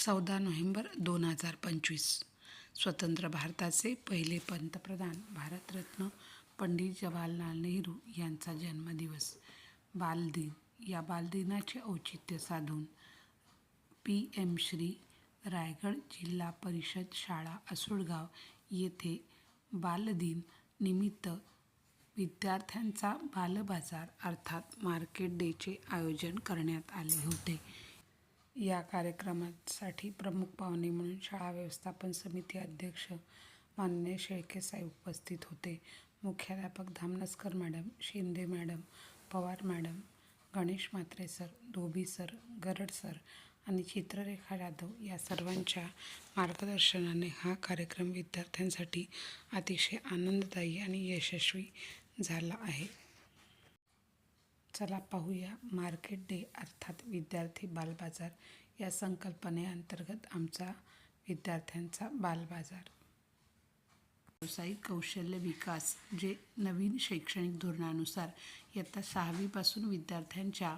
14 November 2025 स्वतंत्र भारताचे पहिले पंतप्रधान भारतरत्न पंडित जवाहरलाल नेहरू यांचा जन्मदिवस. बालदिन. या बालदिनाचे औचित्य साधून PM श्री. रायगड जिल्हा परिषद शाळा असोळगाव येथे बालदिन निमित्त विद्यार्थ्यांचा बालबाजार अर्थात मार्केट डेचे आयोजन करण्यात आले होते. या कार्यक्रमासाठी प्रमुख पाहुणे म्हणून शाळा व्यवस्थापन समिती अध्यक्ष माननीय शेळके साहेब उपस्थित होते. मुख्याध्यापक Dhamanaskar madam, Shinde madam, Pawar madam, Ganesh Mhatre sir, Dhobi sir, Garad sir आणि चित्ररेखा जाधव या सर्वांच्या मार्गदर्शनाने हा कार्यक्रम विद्यार्थ्यांसाठी अतिशय आनंददायी आणि यशस्वी झाला आहे. चला पाहूया मार्केट डे अर्थात विद्यार्थी बालबाजार या संकल्पनेअंतर्गत आमचा विद्यार्थ्यांचा बालबाजार. व्यावसायिक कौशल्य विकास जे नवीन शैक्षणिक धोरणानुसार इयत्ता 6वी पासून विद्यार्थ्यांच्या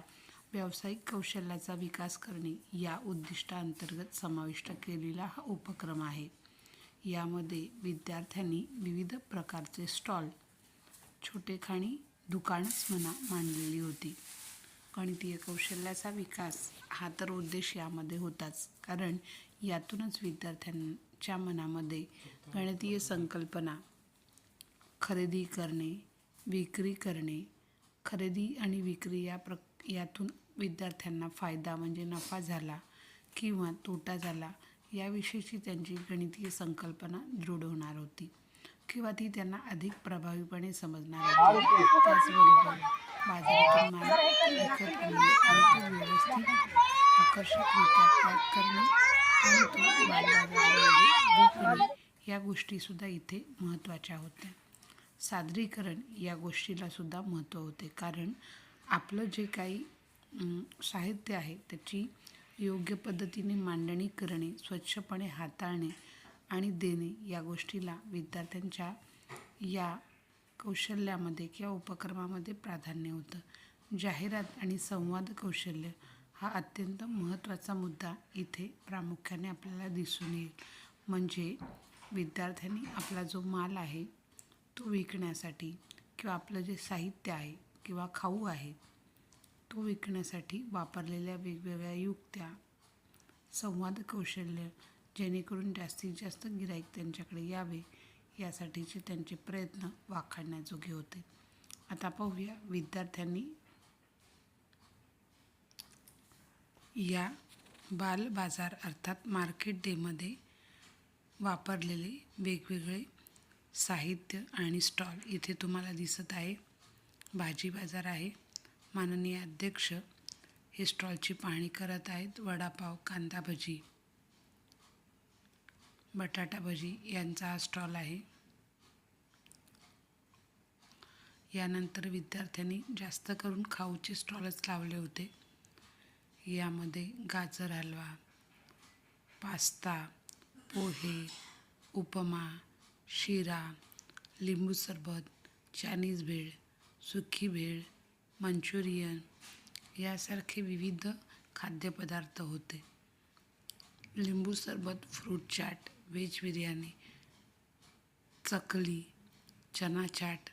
व्यावसायिक कौशल्याचा विकास करणे या उद्दिष्टाअंतर्गत समाविष्ट केलेला हा उपक्रम आहे. यामध्ये विद्यार्थ्यांनी विविध प्रकारचे स्टॉल, छोटेखानी दुकानच म्हणा, मांडलेली होती. गणितीय कौशल्याचा विकास हा तर उद्देश यामध्ये होताच, कारण यातूनच विद्यार्थ्यांच्या मनामध्ये गणितीय संकल्पना, खरेदी करणे, विक्री करणे, खरेदी आणि विक्री यातून विद्यार्थ्यांना फायदा म्हणजे नफा झाला किंवा तोटा झाला याविषयीची त्यांची गणितीय संकल्पना दृढ होणार होती किंवा ती त्यांना अधिक प्रभावीपणे समजणार होती. त्याचबरोबर बाजारातून माल विकत आणणे आणि तो व्यवस्थित आकर्षकरित्या पॅक करणे आणि तो बालबाजारामध्ये विकणे या गोष्टीसुद्धा इथे महत्त्वाच्या होत्या. सादरीकरण या गोष्टीलासुद्धा महत्त्व होते, कारण आपलं जे काही साहित्य आहे त्याची योग्य पद्धतीने मांडणी करणे, स्वच्छपणे हाताळणे आणि देणे या गोष्टीला विद्यार्थ्यांच्या या कौशल्यामध्ये किंवा उपक्रमामध्ये प्राधान्य होतं. जाहिरात आणि संवाद कौशल्य हा अत्यंत महत्त्वाचा मुद्दा इथे प्रामुख्याने आपल्याला दिसून येईल. म्हणजे विद्यार्थ्यांनी आपला जो माल आहे तो विकण्यासाठी किंवा आपलं जे साहित्य आहे किंवा खाऊ आहे तो विकण्यासाठी वापरलेल्या वेगवेगळ्या युक्त्या, संवाद कौशल्य जेणेकरून जास्तीत जास्त गिऱ्हाईक त्यांच्याकडे यावे यासाठीचे त्यांचे प्रयत्न वाखाणण्याजोगे होते. आता पाहूया विद्यार्थ्यांनी या बालबाजार अर्थात मार्केट डेमध्ये वापरलेले वेगवेगळे साहित्य आणि स्टॉल. इथे तुम्हाला दिसत आहे भाजी बाजार आहे. माननीय अध्यक्ष हे स्टॉलची पाहणी करत आहेत. वडापाव, कांदा भजी, बटाटा भजी यांचा हा स्टॉल आहे. यानंतर विद्यार्थ्यांनी जास्त करून खाऊचे स्टॉलच लावले होते. यामध्ये गाजर हलवा, पास्ता, पोहे, उपमा, शिरा, लिंबू सरबत, चायनीज भेळ, सुकी भेळ, मंचुरियन यासारखे विविध खाद्यपदार्थ होते. लिंबू सरबत, फ्रूट चाट, व्हेज बिर्याणी, चकली, चना चाट,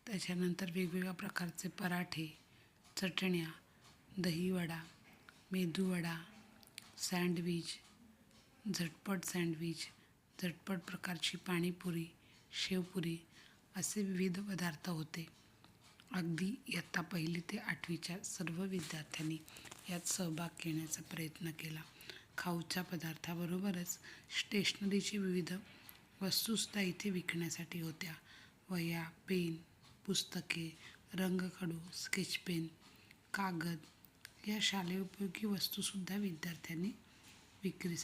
त्याच्यानंतर वेगवेगळ्या प्रकारचे पराठे, चटण्या, दहीवडा, मेदूवडा, सँडविच, झटपट सँडविच, झटपट प्रकारची पाणीपुरी, शेवपुरी असे विविध पदार्थ होते. अगदी इयत्ता 1ली ते 8वीच्या सर्व विद्यार्थ्यांनी यात सहभाग घेण्याचा प्रयत्न केला. खाऊच्या पदार्थाबरोबरच स्टेशनरीची विविध वस्तूसुद्धा इथे विकण्यासाठी होत्या. वह्या, पेन, पुस्तके, रंगखडू, स्केच पेन, कागद या शालेय उपयोगी वस्तूसुद्धा विद्यार्थ्यांनी विक्रीसाठी